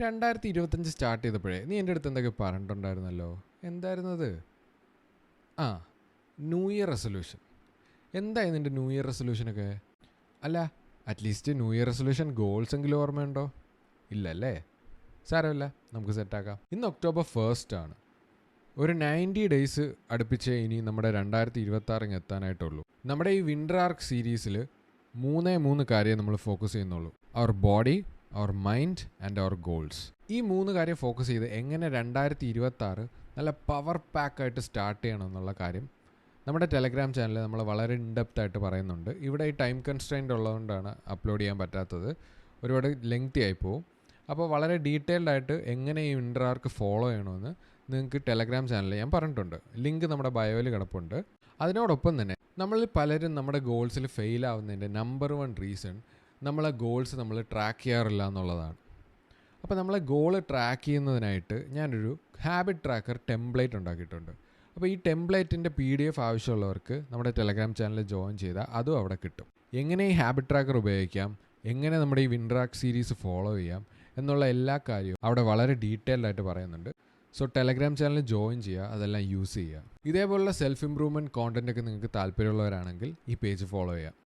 2025 start ചെയ്തപ്പോഴേ നീ എൻ്റെ അടുത്ത് എന്തൊക്കെ പറഞ്ഞിട്ടുണ്ടായിരുന്നല്ലോ. എന്തായിരുന്നത്? ആ, ന്യൂ ഇയർ റെസൊല്യൂഷൻ. എന്തായി നിൻ്റെ ന്യൂ ഇയർ റെസൊല്യൂഷനൊക്കെ? അല്ല, at least new year resolution goals എങ്കിലും ഓർമ്മയുണ്ടോ? ഇല്ലല്ലേ? സാരമില്ല, നമുക്ക് സെറ്റാക്കാം. ഇന്ന് ഒക്ടോബർ 1 ആണ്. ഒരു 90 ഡേയ്സ് അടുപ്പിച്ച് ഇനി നമ്മുടെ 2026 എത്താനായിട്ടുള്ളൂ. നമ്മുടെ ഈ വിൻ്റർ ആർക്ക് സീരീസിൽ 3 കാര്യം നമ്മൾ ഫോക്കസ് ചെയ്യുന്നുള്ളൂ. അവർ ബോഡി, അവർ മൈൻഡ് ആൻഡ് അവർ ഗോൾസ്. ഈ 3 കാര്യം ഫോക്കസ് ചെയ്ത് എങ്ങനെ 2026 നല്ല പവർ പാക്കായിട്ട് സ്റ്റാർട്ട് ചെയ്യണം എന്നുള്ള കാര്യം നമ്മുടെ ടെലഗ്രാം ചാനലിൽ നമ്മൾ വളരെ ഇൻഡെപ്ത് ആയിട്ട് പറയുന്നുണ്ട്. ഇവിടെ ഈ ടൈം കൺസ്ട്രെയിൻ്റ് ഉള്ളതുകൊണ്ടാണ് അപ്ലോഡ് ചെയ്യാൻ പറ്റാത്തത്. ഒരുപാട് ലെങ്തി ആയിപ്പോവും. അപ്പോൾ വളരെ ഡീറ്റെയിൽഡ് ആയിട്ട് എങ്ങനെ ഈ വിൻ്റർ ആർക്ക് ഫോളോ ചെയ്യണമെന്ന് നിങ്ങൾക്ക് ടെലഗ്രാം ചാനലിൽ ഞാൻ പറഞ്ഞിട്ടുണ്ട്. ലിങ്ക് നമ്മുടെ ബയോയിൽ കിടപ്പുണ്ട്. അതിനോടൊപ്പം തന്നെ നമ്മളിൽ പലരും നമ്മുടെ ഗോൾസിൽ ഫെയിൽ ആവുന്നതിൻ്റെ നമ്പർ 1 റീസൺ നമ്മളെ ഗോൾസ് നമ്മൾ ട്രാക്ക് ചെയ്യാറില്ല എന്നുള്ളതാണ്. അപ്പോൾ നമ്മളെ ഗോൾ ട്രാക്ക് ചെയ്യുന്നതിനായിട്ട് ഞാനൊരു ഹാബിറ്റ് ട്രാക്കർ ടെംപ്ലേറ്റ് ഉണ്ടാക്കിയിട്ടുണ്ട്. അപ്പോൾ ഈ ടെംപ്ലേറ്റിൻ്റെ PDF ആവശ്യമുള്ളവർക്ക് നമ്മുടെ ടെലഗ്രാം ചാനലിൽ ജോയിൻ ചെയ്താൽ അതും അവിടെ കിട്ടും. എങ്ങനെ ഈ ഹാബിറ്റ് ട്രാക്കർ ഉപയോഗിക്കാം, എങ്ങനെ നമ്മുടെ ഈ വിൻ്റർ ആർക്ക് സീരീസ് ഫോളോ ചെയ്യാം എന്നുള്ള എല്ലാ കാര്യവും അവിടെ വളരെ ഡീറ്റെയിൽഡ് ആയിട്ട് പറയുന്നുണ്ട്. സോ ടെലഗ്രാം ചാനൽ ജോയിൻ ചെയ്യുക, അതെല്ലാം യൂസ് ചെയ്യുക. ഇതേപോലുള്ള സെൽഫ് ഇംപ്രൂവ്മെൻറ്റ് കോണ്ടൻറ്റൊക്കെ നിങ്ങൾക്ക് താല്പര്യമുള്ളവരാണെങ്കിൽ ഈ പേജ് ഫോളോ ചെയ്യാം.